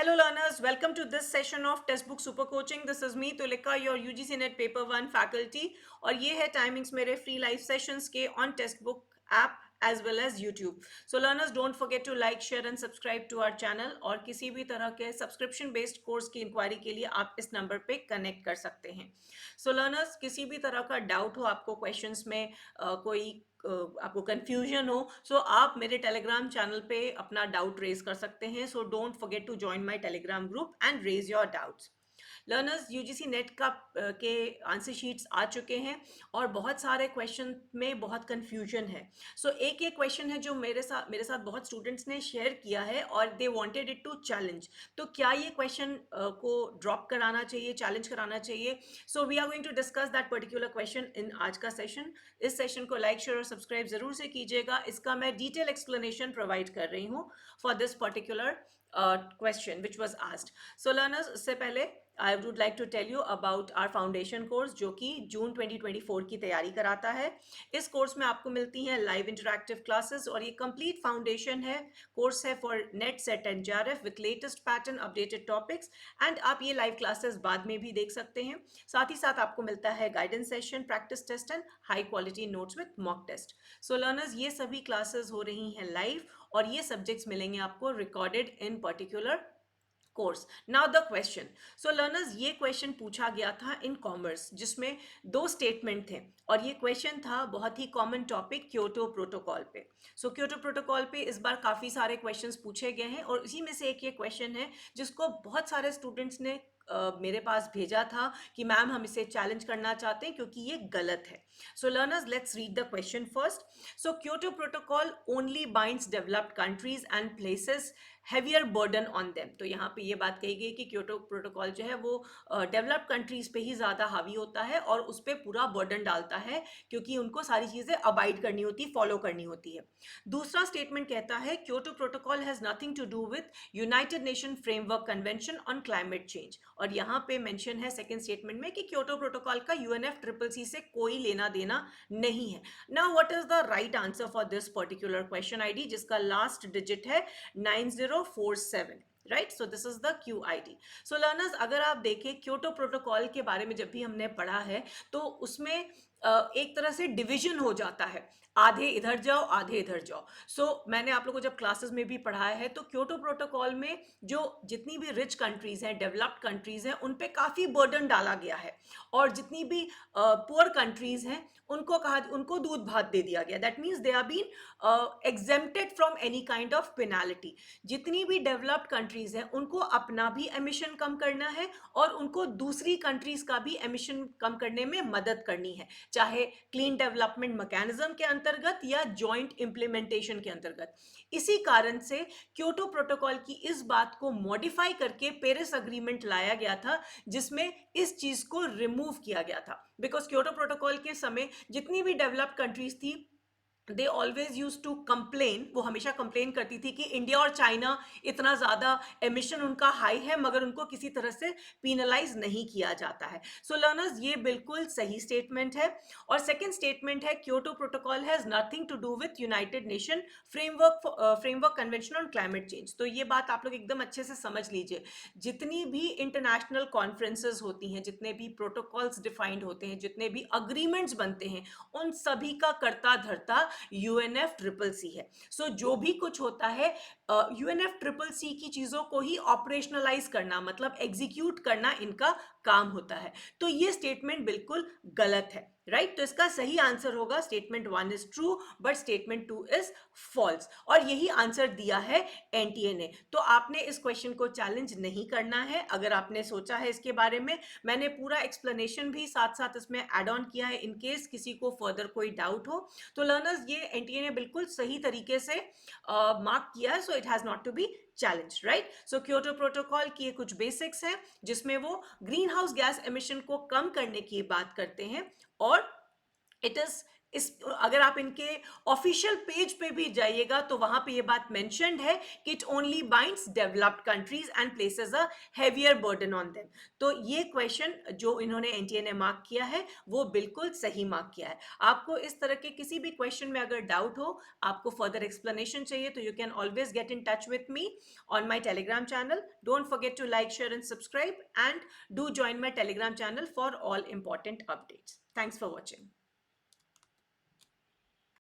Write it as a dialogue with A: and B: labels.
A: Hello learners, welcome to this session of Textbook Super Coaching. This is me Tulika, your UGC NET Paper 1 faculty और ये है timings मेरे free live sessions के on Textbook app as well as YouTube. So learners don't forget to like, share and subscribe to our channel और किसी भी तरह के subscription based course की inquiry के लिए आप इस number पे connect कर सकते हैं. So learners किसी भी तरह का doubt हो आपको questions में कोई आपको कंफ्यूजन हो सो आप मेरे टेलीग्राम चैनल पे अपना डाउट रेज कर सकते हैं. So don't forget to join my Telegram group and raise your doubts. Learners UGC NET का के आंसर शीट्स आ चुके हैं और बहुत सारे क्वेश्चन में बहुत कंफ्यूजन है. सो एक क्वेश्चन है जो मेरे साथ बहुत स्टूडेंट्स ने शेयर किया है और they wanted it to challenge. तो क्या ये क्वेश्चन को ड्रॉप कराना चाहिए, चैलेंज कराना चाहिए? So we are going to discuss that particular question in आज का सेशन. इस सेशन को लाइक, शेयर और सब्सक्राइब जरूर से कीजिएगा. इसका मैं डिटेल एक्सप्लेनेशन प्रोवाइड कर रही हूँ for this particular question which was asked. So learners, इससे पहले I would like to tell you about our foundation course जो कि जून 2024 की तैयारी कराता है. इस कोर्स में आपको मिलती हैं लाइव इंटरैक्टिव क्लासेस और ये कंप्लीट फाउंडेशन है. कोर्स है for net set and JRF with latest pattern, updated topics and आप ये लाइव क्लासेस बाद में भी देख सकते हैं. साथ ही साथ आपको मिलता है guidance session, practice test and high quality notes with mock test. So learners, ये सभी क्लासेस हो रही हैं लाइव और ये सब्जेक्ट्स मिलेंगे आपको recorded in particular course. Now the question. So learners, ये क्वेश्चन पूछा गया था इन कॉमर्स जिसमें दो स्टेटमेंट थे और ये क्वेश्चन था बहुत ही कॉमन टॉपिक क्योटो प्रोटोकॉल पे. सो क्योटो प्रोटोकॉल पे इस बार काफ़ी सारे क्वेश्चंस पूछे गए हैं और इसी में से एक ये क्वेश्चन है जिसको बहुत सारे स्टूडेंट्स ने मेरे पास भेजा था कि मैम हम इसे चैलेंज करना चाहते हैं क्योंकि ये गलत है. सो learners, let's read the question first. So Kyoto protocol only binds developed countries and places heavier burden on them. तो यहाँ पे ये बात कही गई कि क्योटो प्रोटोकॉल जो है वो डेवलप्ड कंट्रीज पे ही ज़्यादा हावी होता है और उस पर पूरा बर्डन डालता है क्योंकि उनको सारी चीज़ें अबाइड करनी होती, फॉलो करनी होती है. दूसरा स्टेटमेंट कहता है Kyoto protocol has nothing to do with United Nation framework convention on climate change. और यहाँ पे मेंशन है सेकंड स्टेटमेंट में कि क्योटो प्रोटोकॉल का UNFCCC से कोई लेना देना नहीं है. Now what is the right answer for this particular question ID जिसका लास्ट डिजिट है 9047. Right, so this is the QID. So learners, अगर आप देखें क्योटो प्रोटोकॉल के बारे में जब भी हमने पढ़ा है तो उसमें एक तरह से डिवीजन हो जाता है, आधे इधर जाओ आधे इधर जाओ. सो मैंने आप लोगों को जब क्लासेस में भी पढ़ाया है तो क्योटो प्रोटोकॉल में जो जितनी भी रिच कंट्रीज हैं, डेवलप्ड कंट्रीज हैं, उन पे काफ़ी बर्डन डाला गया है और जितनी भी पुअर कंट्रीज हैं उनको दूध भात दे दिया गया. That means they are been exempted from any kind of penalty. जितनी भी डेवलप्ड कंट्रीज हैं उनको अपना भी एमिशन कम करना है और उनको दूसरी कंट्रीज का भी एमिशन कम करने में मदद करनी है, चाहे क्लीन डेवलपमेंट मैकेनिज्म के अंतर्गत या जॉइंट इंप्लीमेंटेशन के अंतर्गत. इसी कारण से क्योटो प्रोटोकॉल की इस बात को मॉडिफाई करके पेरिस अग्रीमेंट लाया गया था जिसमें इस चीज को रिमूव किया गया था. बिकॉज क्योटो प्रोटोकॉल के समय जितनी भी डेवलप्ड कंट्रीज थी they always use to complain, वो हमेशा कंप्लेन करती थी कि इंडिया और चाइना इतना ज़्यादा एमिशन उनका हाई है मगर उनको किसी तरह से पीनलाइज नहीं किया जाता है. सो लर्नर्स, ये बिल्कुल सही स्टेटमेंट है. और सेकेंड स्टेटमेंट है Kyoto protocol has nothing to do with United Nation framework convention on climate change. तो ये बात आप लोग एकदम अच्छे से समझ लीजिए. जितनी भी इंटरनेशनल कॉन्फ्रेंसेज होती हैं, जितने भी प्रोटोकॉल्स डिफाइंड होते हैं, जितने भी अग्रीमेंट्स बनते हैं, उन सभी का कर्ता धर्ता UNFCCC है. सो जो भी कुछ होता है UNFCCC की चीजों को ही ऑपरेशनलाइज करना, मतलब एग्जीक्यूट करना इनका काम होता है. तो ये स्टेटमेंट बिल्कुल गलत है. राइट, तो इसका सही आंसर होगा statement 1 is true but statement 2 is false. और यही आंसर दिया है NTA ने. तो आपने इस क्वेश्चन को चैलेंज नहीं करना है. अगर आपने सोचा है इसके बारे में, मैंने पूरा एक्सप्लेनेशन भी साथ साथ इसमें एड ऑन किया है इन केस किसी को फर्दर कोई डाउट हो. तो लर्नर्स, ये NTA ने बिल्कुल सही तरीके से मार्क किया है. So it has not to be challenge. Right, so Kyoto protocol की कुछ बेसिक्स हैं जिसमें वो ग्रीन हाउस गैस एमिशन को कम करने की बात करते हैं और इट इज इस अगर आप इनके ऑफिशियल पेज पे भी जाइएगा तो वहां पे ये बात मेंशन्ड है कि it only binds developed countries and places a heavier burden on them. तो ये क्वेश्चन जो इन्होंने एनटीए ने मार्क किया है वो बिल्कुल सही मार्क किया है। आपको इस तरह के किसी भी क्वेश्चन में अगर डाउट हो, आपको फर्दर एक्सप्लेनेशन चाहिए, तो you can always get in touch with me on my Telegram channel. Don't forget to like, share, and subscribe, and do join my Telegram channel for all important updates. Thanks for watching.